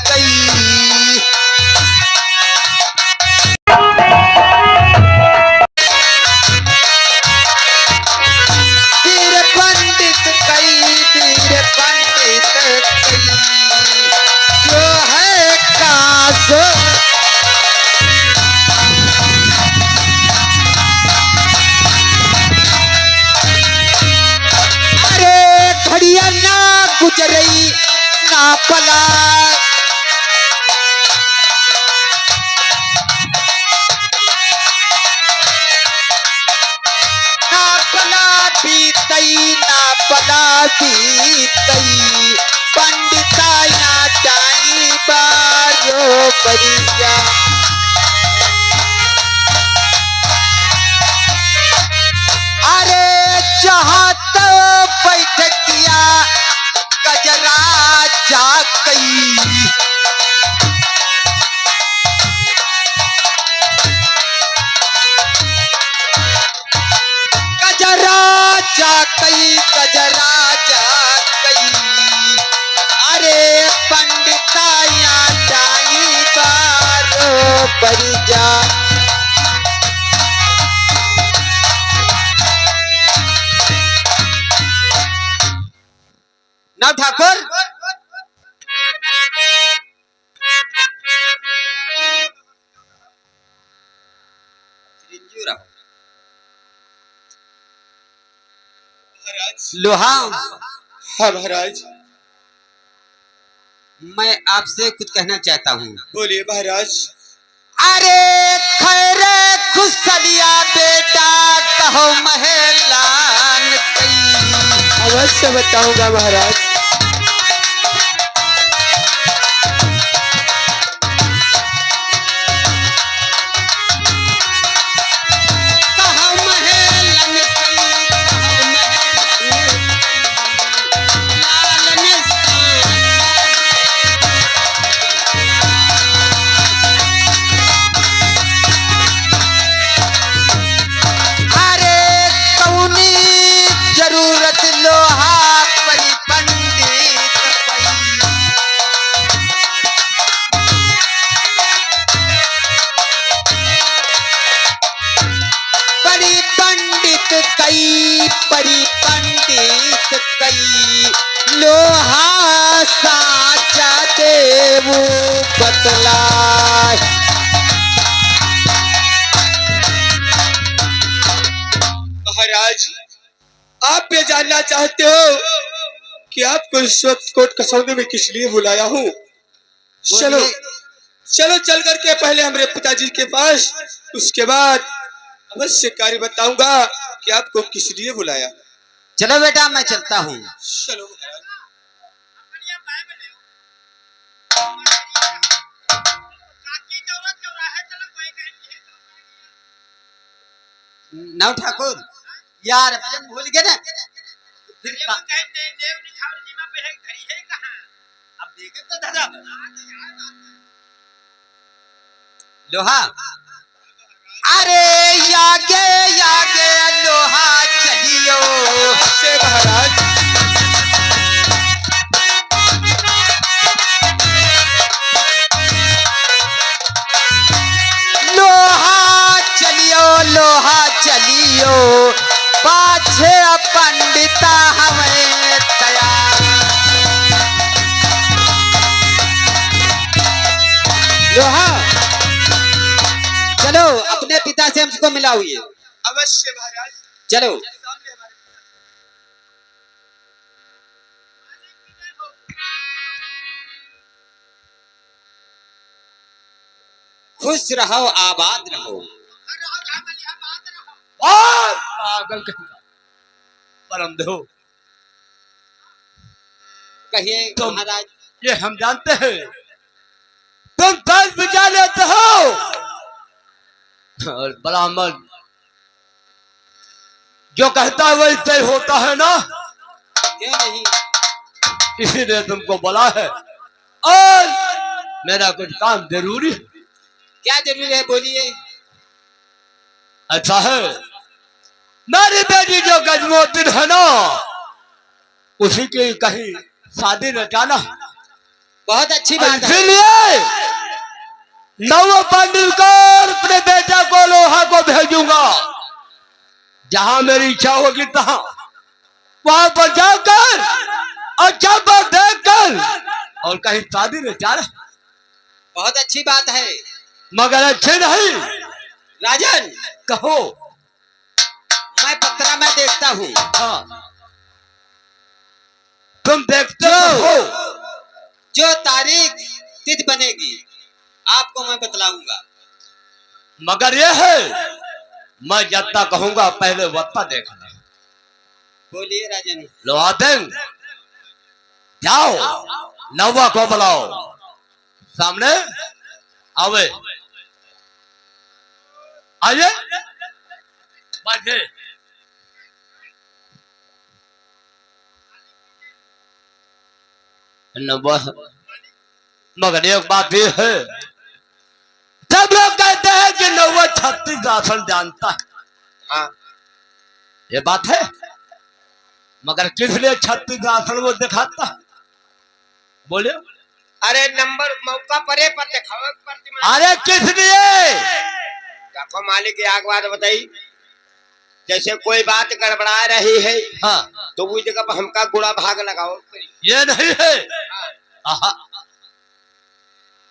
कई। धीर पंडित कई, धीर पंडित कई, जो है कासो घड़िया ना गुजरई ना पला, ना पला बीतई, ना पला बीतई, पंडिता ना जाई बारो बरिया। अरे जहाँ तो बैठकिया गजरा जाकई, गजरा जाकई, गजरा जाकई। अरे पंडिताया जाई बारो बरिया। ना ठाकुर लोहा। हाँ महाराज, मैं आपसे कुछ कहना चाहता हूँ। बोलिए महाराज। अरे खैर खुशलिया बेटा कहो महलान कई। अवश्य बताऊंगा महाराज। जरूरत लोहा परी पंडित परी पंडित कई, परी पंडित कई, लोहा साचा देव बतला। महाराज, आप ये जानना चाहते हो कि आपको इस वक्त कोर्ट कसौटी में किस लिए बुलाया हूँ? चलो चलो चल करके पहले हमारे पिताजी के पास, उसके बाद अवश्य कार्य बताऊंगा कि आपको किस लिए बुलाया। चलो बेटा मैं चलता हूँ। चलो नव ठाकुर यार भजन भूल गए ना, फिर अब देखे तो दादा लोहा। अरे यागे यागे लोहा चलियो से महाराज। लोहा चलियो, लोहा चलियो, पाछे पंडिता हमें तैयार। लोहा चलो अपने पिता से हमको मिलाओ। अवश्य महाराज, चलो। खुश रहो आबाद रहो। पागल परम देहो, कहिए महाराज। ये हम जानते हैं तुम दस बजा लेते हो और ब्राह्मण जो कहता है वही तय होता है ना। क्यों नहीं, इसीलिए तुमको बोला है और मेरा कुछ काम जरूरी। क्या जरूरी है बोलिए। अच्छा है, मेरी बेटी जो गजमोतिन है ना, उसी की कहीं शादी रचाना। बहुत अच्छी बात है। इसलिए नव पंडित को अपने बेटा को लोहा को भेजूंगा, जहां मेरी इच्छा होगी तहां वहां पर जाकर अच्छा पर देखकर और कहीं शादी में चार, बहुत अच्छी बात है मगर अच्छे नहीं। राजन। कहो। मैं पत्रा में देखता हूँ। हाँ, तुम देखते हो। जो तारीख तिथि बनेगी आपको मैं बतलाऊंगा। मगर ये है, मैं जत्ता कहूंगा पहले वत्ता देखना। बोलिए राजन। लो आतंक, जाओ नौवा को बुलाओ, सामने आवे, आइए बैठे। नौवा, मगर एक बात भी है, सब लोग कहते हैं कि नौवा 36 आसन जानता है। हाँ, ये बात है, मगर किस लिए 36 आसन वो दिखाता है? बोले। अरे नंबर मौका परे पर दिखाओ प्रतिमा। अरे किस लिए? देखो मालिक की आग बात बताई, जैसे कोई बात गड़बड़ा रही है हाँ, तो वो जगह पर हमका गुड़ा भाग लगाओ। ये नहीं है। आहा।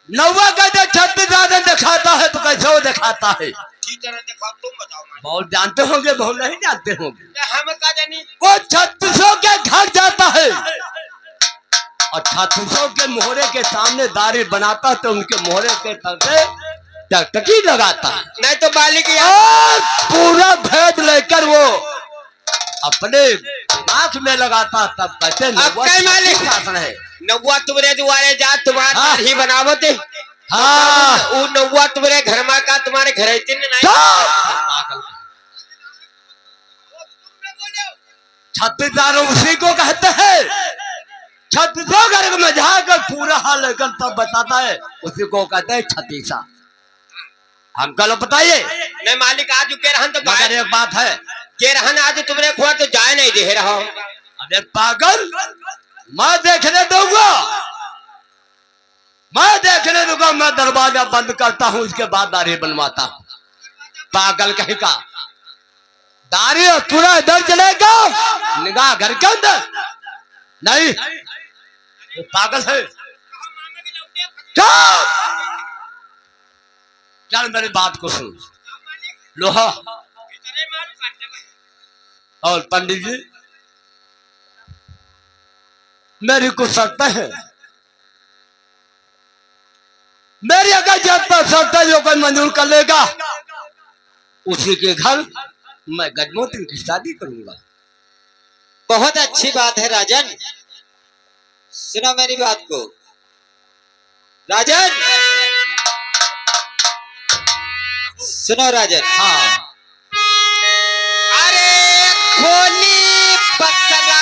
नौवा कहते 36 आसन दिखाता है, तो कैसे वो दिखाता है? की तरह दिखाओ, तुम बताओ मालिक। बहुत जानते होंगे, बहुत नहीं जानते होंगे। हम का जानी। वो 36 के घर जाता है और 36 के मोहरे के सामने दाढ़ी बनाता, तो उनके मोहरे के तरफ टकटकी लगाता है। नहीं तो बालिक और पूरा भेद लेकर वो अपने आंख में लगाता, तब कहते हैं अब कई मालिक शासन है। नौवा तुम्हारे दुआरे जा, तुम्हारा हाँ। ही बनावत है। हाँ, वो नौवा तुम्हारे घर में का तुम्हारे घर नहीं। 36 आसन उसी को कहते हैं। 36 घर में जाकर पूरा हाल लेकर तब बताता है, उसी को कहते हैं 36। अंकल बताइए। नहीं मालिक आज के रहन तो मगर एक बात है, के रहन आज तुम्हारे खुआ तो जाए नहीं दे रहा हूँ। अरे पागल, मैं देखने दूंगा, मैं देखने दूंगा। मैं दरवाजा बंद करता हूँ, उसके बाद दाढ़ी बनवाता हूँ। पागल कहीं का, दाढ़ी पूरा इधर चलेगा, निगाह घर के अंदर नहीं। ये पागल है। चल मेरी बात को सुन। लोहा और पंडित जी, मेरी कुछ शर्त है। मेरी अगर जब तक शर्त है जो कोई मंजूर कर लेगा, उसी के घर मैं गजमोती की शादी करूंगा। बहुत अच्छी बात है राजन। सुनो मेरी बात को राजन। सुनो राजन। हाँ, अरे खोली पत्रा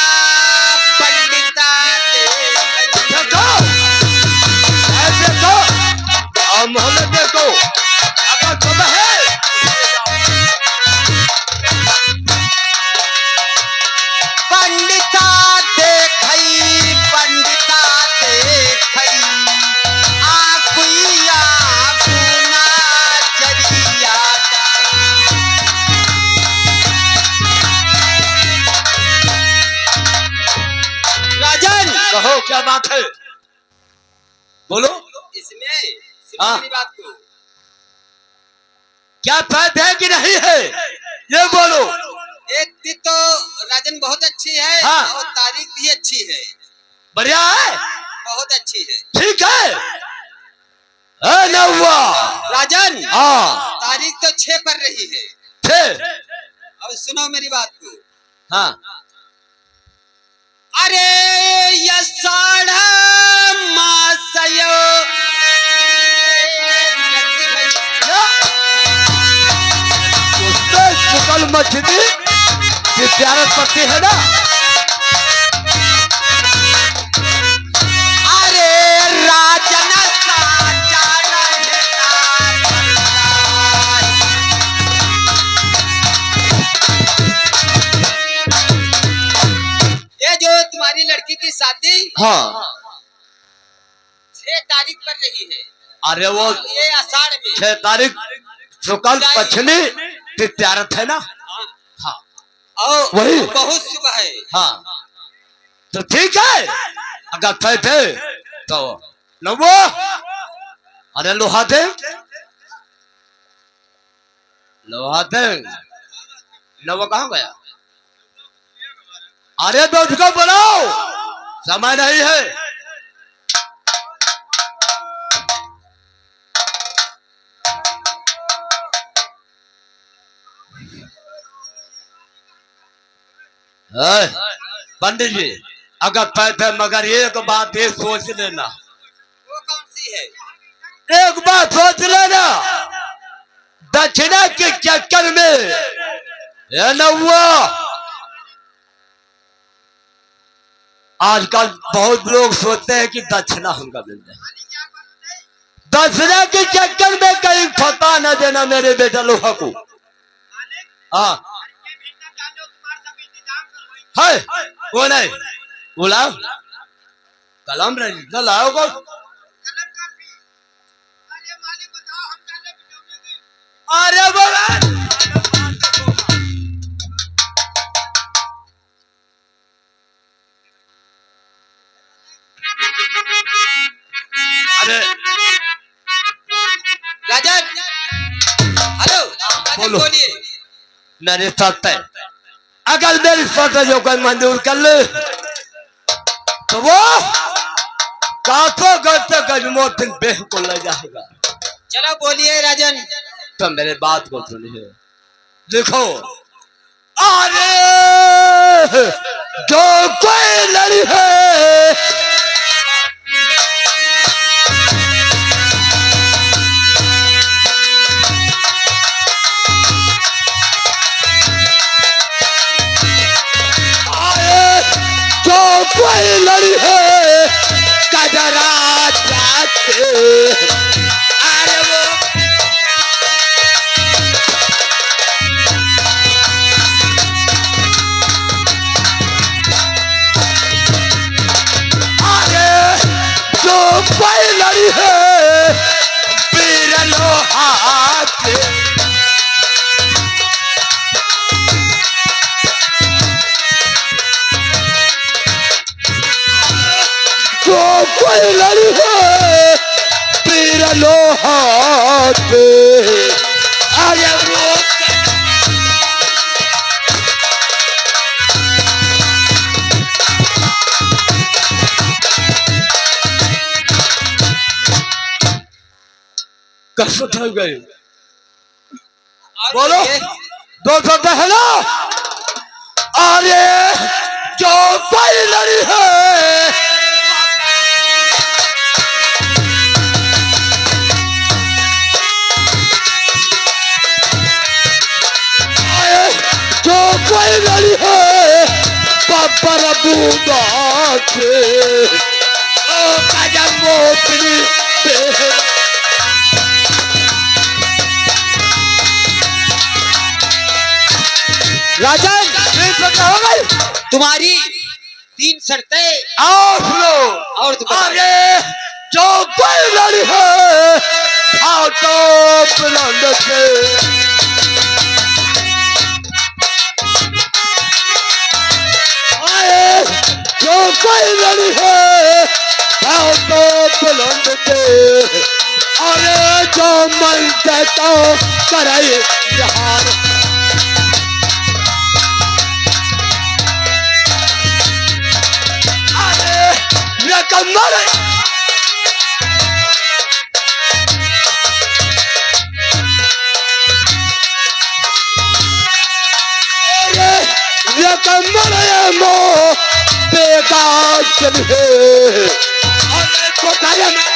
पंडिता देखो, ऐसे तो और मोहल्ले देखो, अगर तुम है पंडिता देखई, पंडिता देखई आकुइया गुना जरिया। राजन कहो क्या बात है, बोलो। इसमें सुनो हाँ। मेरी बात को। क्या फायदा है कि नहीं है, ये बोलो। एक तिथि तो राजन बहुत अच्छी है। हाँ। और तारीख भी अच्छी है, बढ़िया है, बहुत अच्छी है। ठीक है। नौवा राजन हाँ, तारीख तो 6 पर रही है। फिर अब सुनो मेरी बात को। हाँ, अरे ये साढ़ा मासयो उसमें शुक्ल मछली विद्यारत पड़ती है ना। अरे राजन साचार ये जो तुम्हारी लड़की की शादी हाँ, कर रही है? अरे वो ये आषाढ़ में 6 तारीख शुक्ल पश्चिमी तिथ्यारथ है ना। हाँ और वही। बहुत शुभ है। हाँ तो ठीक है, अगर तय थे तो नवो, अरे लोहा दे, लोहा दे। नवो कहाँ गया? अरे दूध को बनाओ, समय नहीं है। पंडित जी अगर पैसे, मगर एक बात ये सोच लेना। वो कौन सी है? एक बात सोच लेना, दक्षिणा के चक्कर में ये नौवा, आजकल बहुत लोग सोचते हैं कि दक्षिणा हमका मिल जाए। दक्षिणा के चक्कर में कहीं फंसा न देना मेरे बेटा लोहा को। हाँ है वो नहीं, बुलाओ कलम रही लाओ को। अरे बोला अरे राजन, हेलो बोलो। बोलिए। मेरे साथ है, अगर मेरी शर्त जो कोई मंजूर कर ले तो वो काफो करते गजमो दिन बेह को ले जाएगा। चलो बोलिए राजन। तो मेरे बात को सुनिए, देखो अरे जो कोई लड़ी है कोई लड़ी है कजरा जाते। अरे वो अरे जो कोई लड़ी है वीर लोहा के। जो कोई लड़ी है वीर लोहा के। अरे वो कैसे उठ गए? बोलो दो शब्द है ना। अरे जो कोई लड़ी है जो कोई लड़ी है पर बूंदा के। ओ कदम मोतनी राजन हो गई तुम्हारी 3 शर्तें और सुनो। और तो बताओ। अरे जो कोई लड़ी है आओ तो बुलंद से। आए जो कोई लड़ी है आओ तो बुलंद से। अरे जो मन कहता करे जहान। कमर ये कमर मो बेकार चले और कोठाया में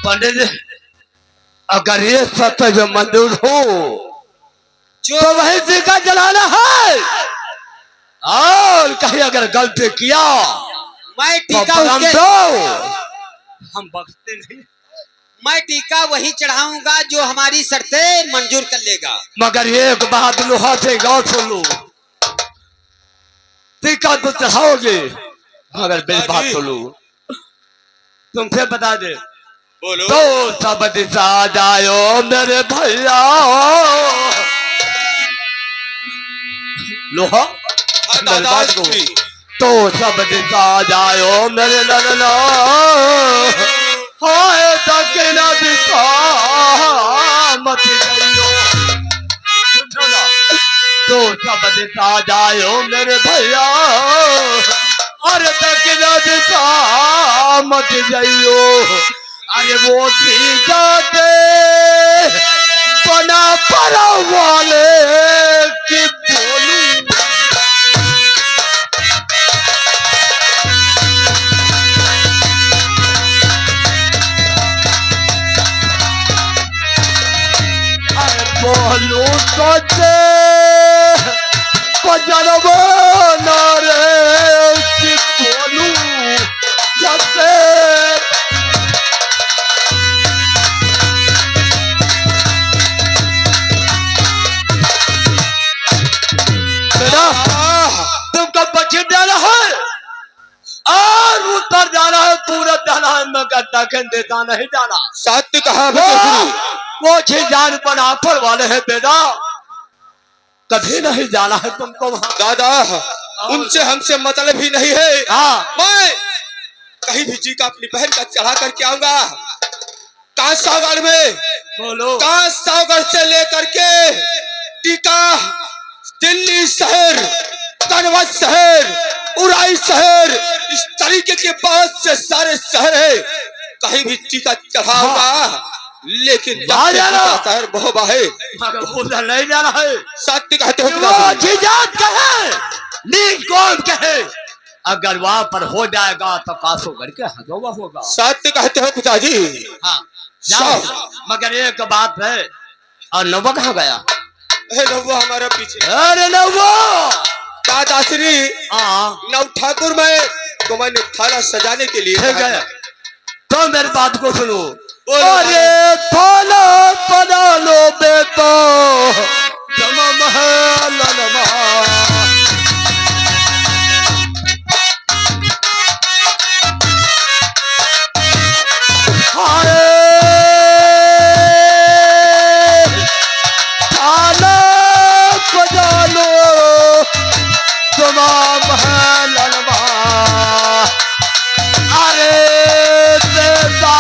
पंडित अगर ये सत्य जो मंजूर हो जो तो वही टीका जलाना है। और कहीं अगर गलती किया मैं तो टीका हम उसके दो हम बख्शते नहीं। मैं टीका वही चढ़ाऊंगा जो हमारी शर्तें मंजूर कर लेगा। मगर एक बात लोहा से गौर सुन लो, टीका तो चढ़ाओगे मगर मेरी बात सुनो, तुमसे बता दे बोलो। तो सब दिशा जायो मेरे भैया। लोहा हाँ, मेरी दादा बात को, श्री। तो सब दिशा जायो मेरे ललना, हाय दक्षिणा दिशा मत जाइयो। सुनो ना, तो सब दिशा जायो मेरे भैया, अरे दक्षिणा दिशा मत जाइयो। अरे वो थी जाते बना पड़ा वाले की बोलूं। बोलू सोचे पजरबो नारे की बोलू जैसे बेटा तुमको बच्चे जाना है और उत्तर जाना है, पूरब जाना है, मगर दक्षिण दिशा नहीं जाना। सत्य कहा बेटे श्री। वो छह जान बना पर वाले हैं बेटा, कभी नहीं जाना है तुमको वहां। दादा उनसे हमसे मतलब ही नहीं है। हाँ मैं कहीं भी जी का अपनी बहन का चढ़ा करके आऊंगा। कांसागढ़ में, बोलो। कांसागढ़ से लेकर के टीका, दिल्ली शहर, कनवत शहर, उराई शहर, इस तरीके के बहुत से सारे शहर है, कहीं भी टीका चढ़ाऊंगा। लेकिन शहर बहुबा है, मगर उधर नहीं जाना है। सत्य कहते हो वो पिताजी। जिजात कहे, नीच कौन कहे, अगर वहां पर हो जाएगा तो कासोगढ़ के हगवा होगा। सत्य कहते हो पिताजी। हाँ जाओ, मगर एक बात है, और नौवा कहाँ गया? नौवा हमारा पीछे। अरे नौवा दादाश्री, हाँ नव ठाकुर में तो मैंने थाला सजाने के लिए ठीक है, तो मेरी बात को सुनो। बोलो। अरे थाला बना लो बेटा, तमाम है ललमा। हाय थाला बजा लो तमाम है ललमा। अरे देता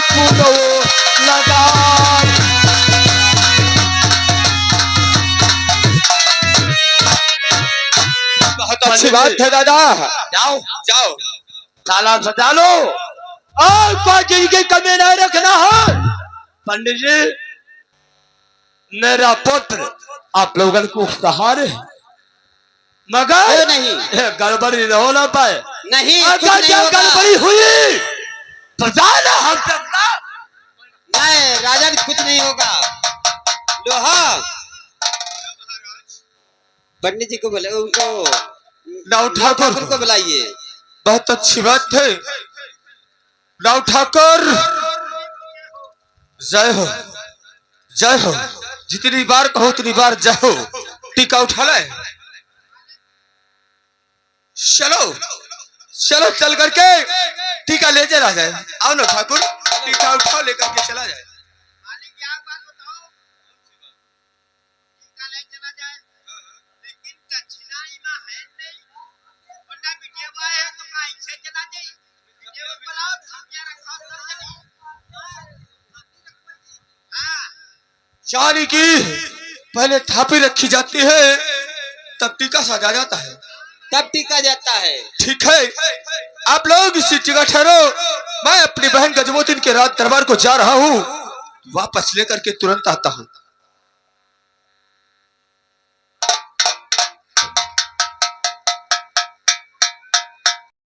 कूदो लगा, बहुत अच्छी बात है दादा। जाओ जाओ। ताला सजा लो और कोई चीज की कमी नहीं रखना है। पंडित जी, मेरा पुत्र आप लोगों को उपहार है, मगर नहीं। गड़बड़ी न हो ना पाए। नहीं, कुछ अगर नहीं क्या होगा। गड़बड़ी हुई तो जाना हम सबका। नहीं राजन, कुछ नहीं होगा। लोहा पंडित जी को बुलाइए, उनको नव ठाकुर को बुलाइए। बहुत अच्छी बात है। नव ठाकुर जय हो, जय हो। जितनी बार कहो उतनी बार जय हो। टीका उठा ले, चलो चलो चल करके टीका ले चला जाए। आओ ना ठाकुर, टीका उठाओ लेकर के चला जाए। यानी कि पहले थापी रखी जाती है, तब टीका सजा जाता है, तब टीका जाता है। ठीक है। आप लोग इसी जगह ठहरो, मैं अपनी बहन गजमोतिन के रात दरबार को जा रहा हूँ, वापस लेकर के तुरंत आता हूँ।